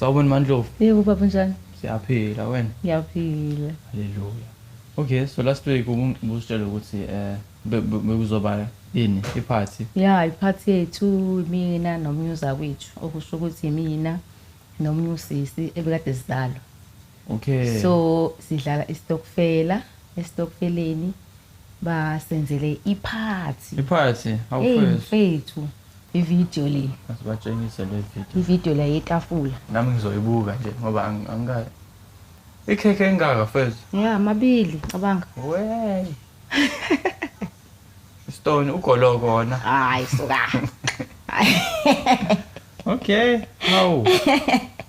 Sawubona Mandlovu. Yebo baba njani? Siyaphila wena. Ngiyaphila. Haleluya. Okay, so last week ubusitshela ukuthi bekuzoba yini iphathi. Yeah, iphathi yethu mina nomnyuza wethu okusho ukuthi mina nomnye usisi ebekade sizalwa. Okay. So sidlala istokfela, estokfeleni basenzele iphathi. Iphathi how first? Mfethu ivideo le. Asibatshengise le video. Ivideo la yetafula. Nami ngizoyibuka nje ngoba angikayi. Ikhekhe engaka first? Yeah, mabili cabanga. Wey. Stone ugolo kona. Hayi suka. Okay. How?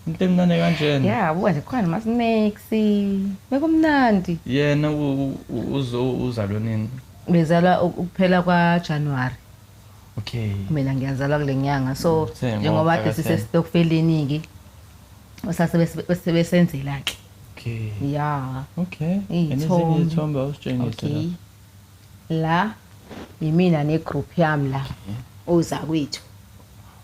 Into emnane kanjena. Yeah, buka nje khona ama snacks. Bekumnandi. Yena uzalwa nini? Bezala ukuphela kwa January. Okay. Mina ngiyazalwa kule nyanga so Ngoba njengoba phakathi. sisestokfeleni ke usasebesenzela ke. Okay. Yeah. Okay. Iy'thombe. Iy'thombe awusitshengise Okay. La yimina negroup yami la oza kwethu.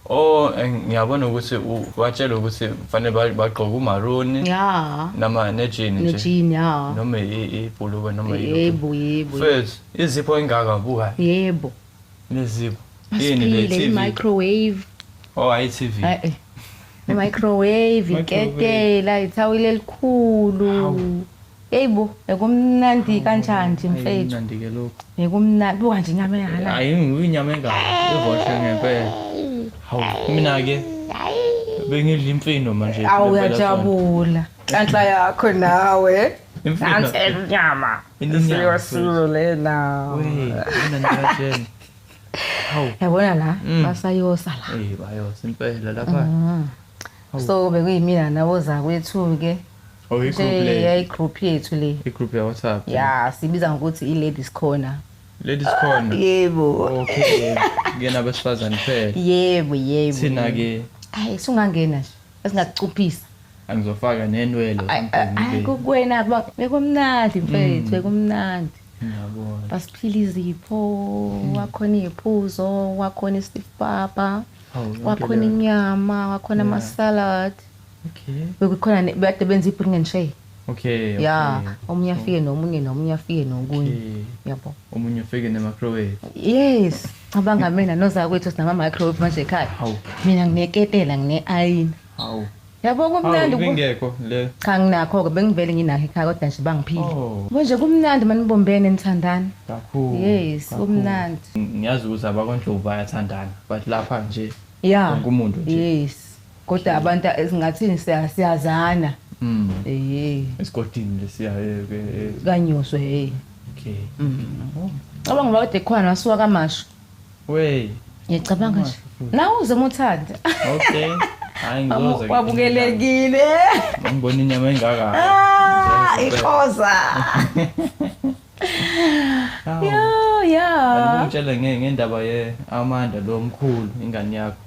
Oh, ngiyabona ukuthi watshela ukuthi kufanele bagqoke umaruni Yeah. nama nejini nje. Nejini yeah. Noma ibhulukwe noma Yebo yebo. First, izipho engaka buka. Yebo. Lezipho. Yini le Masipile TV? microwave. Oh, ayi TV. Microwave iketela ithawile elikhulu. Yebo, ekumnandi kanjani nje mfethu. Mnandi ke lokho. Ekumnandi buka nje inyama engala. Ayi ngiyinyama engaka. Evohle ngempela. Hawu, mina ke bengidla imfino manje. Awu uyajabula. Kanhla yakho nawe. Imfino. Nansi inyama. Inyama. Siyosilo lena. Wey, mina ngiyatshela. Hawu. Yabona la basayosa la. Bayosa impela lapha. So bekuyimina nabo zakwethu ke. Oh, igroup le. Yeah, igroup yethu le. Igroup ya WhatsApp. Yeah, sibiza ngokuthi i-ladies corner. Ladies corner. Yebo. Okay. Ngena abesifazane phela. Yebo, yebo. Thina ke Hayi sungangena nje. Asingakucuphisa. angizofaka nenwelo Hayi kukwena bekumnandi mfethu, bekumnandi. ngiyabona. Basiphila izipho, wakhona iphuzo, wakhona isipapa, wakhona inyama, wakhona ama salad. Okay. Bekukhona bade benza ibring and share. Okay. Yeah, omunye afike nomunye nomunye afike nokunye. Okay. Yabo. Omunye ufike ne-microwave. Yes, cabanga mina nozakwethu sinama microwave manje ekhaya. Hawu. Mina ngineketela ngine-iron. Hawu. Yabo kumnandi bengekho le. Cha nginakho ke bengivele nginakho ekhaya kodwa nje bangiphile. Oh. Manje kumnandi manibombene nithandana. Kakhulu. Yes, kumnandi. Ngiyazi ukuthi abakoNdlovu bayathandana but lapha nje Yeah. wonke umuntu nje. Yes. Kodwa abantu esingathini siyazana. Esigodini lesiya Kanyoswe hey. Okay. Cabanga bade khona wasuka kaMashu. Wey. Ngiyacabanga nje. Nawe uze muthanda. Okay. Hayi ngizoza. Wabukelekile. Ngibona inyama engaka. Ikhoza. Yo, yeah. Ngitshela ngendaba Amanda lo mkhulu ingane yakho.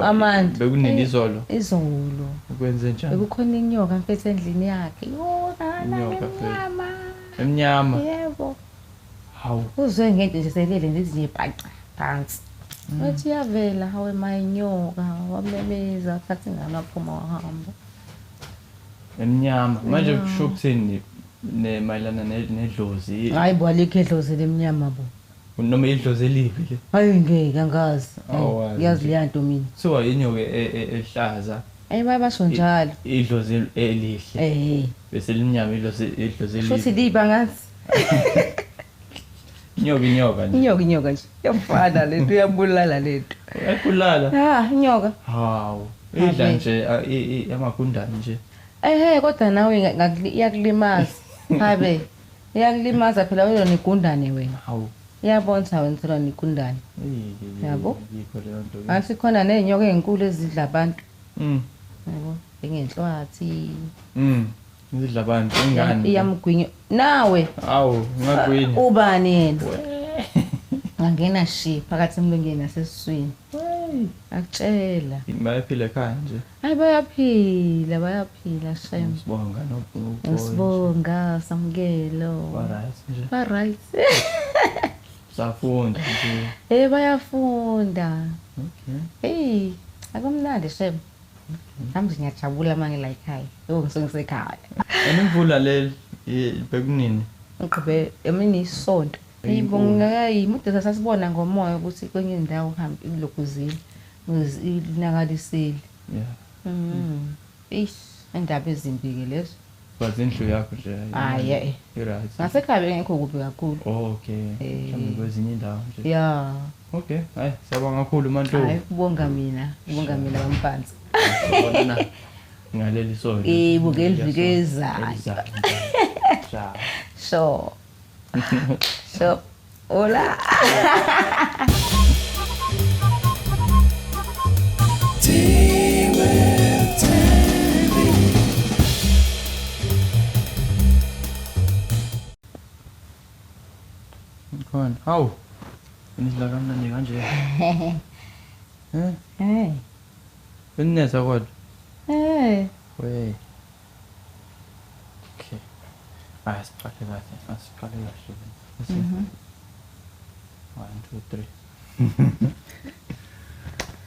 Amanda. Bekunini izolo. Izolo. Ukwenze njani? Bekukhona inyoka mfethu endlini yakhe. Yo, Inyoka mama. Emnyama. Yebo. Hawu. Uzwe ngento nje selele ngezinye ibhaca phansi. Wathi yavela hawe mayinyoka wamemeza thatha ngamaphuma wahamba. Emnyama. Manje kusho ukuthini nemayelana nedlozi? Hayi bo alikho edlozi lemnyama bo. Noma idlozi elibi le. Hayi ngeke angazi. Oh, Yazi leyanto mina. So inyoka ehlaza. Bayabasho njalo. Idlozi elihle. Bese limnyama idlozi elibi. Futhi liba ngathi. Inyoka nje. Inyoka nje. Yafana lento uyabulala lento. Uyabulala. Inyoka. Hawu. Idla nje amagundane nje. Kodwa nawe iyakulimaza. Habe. Iyakulimaza phela wena negundane wena. Hawu. Iyabona wena thola negundane. Yabo? Yikho leyo nto. Athi khona nezinyoka ezinkulu ezidla abantu. Yabo. Ngenhlwathi. Izidla abantu ingane. Iyamgwinya. Nawe. Awu, ngagwinya. Ubani yena? Ngangena shi phakathi emlungeni nasesiswini. Akutshela. Bayaphila ekhaya nje. Hayi bayaphila shem. Sibonga Sibonga samukelo. Nje. Right. Safunda nje. Bayafunda. Okay. Akumnandi shem. mhlawumbe ngiyajabula uma ngila ekhaya ngisengisekhaya Animvula leli bekunini. ngigqibe emini isonto ngibonga imude sasibona ngomoya ukuthi kwenye indawo uhambe ilokuzini ilinakalisile indaba ezimbi ke lezo But indlu yakho nje. hayi Right. ngasekhaya bengekho kubi kakhulu Okay. Mhlawumbe kwezinye indawo nje. ya Okay. Hayi, siyabonga kakhulu manto. hayi kubonga mina bampanzi Bona ngaleli sonto. buke elivikezayo Ja. so hola Khona. Hawu. Inizila kamnandi kanje. hey Benesa kodwa. hey We. Okay. Asiqale kahle. Asiqale kahle. 1 2 3.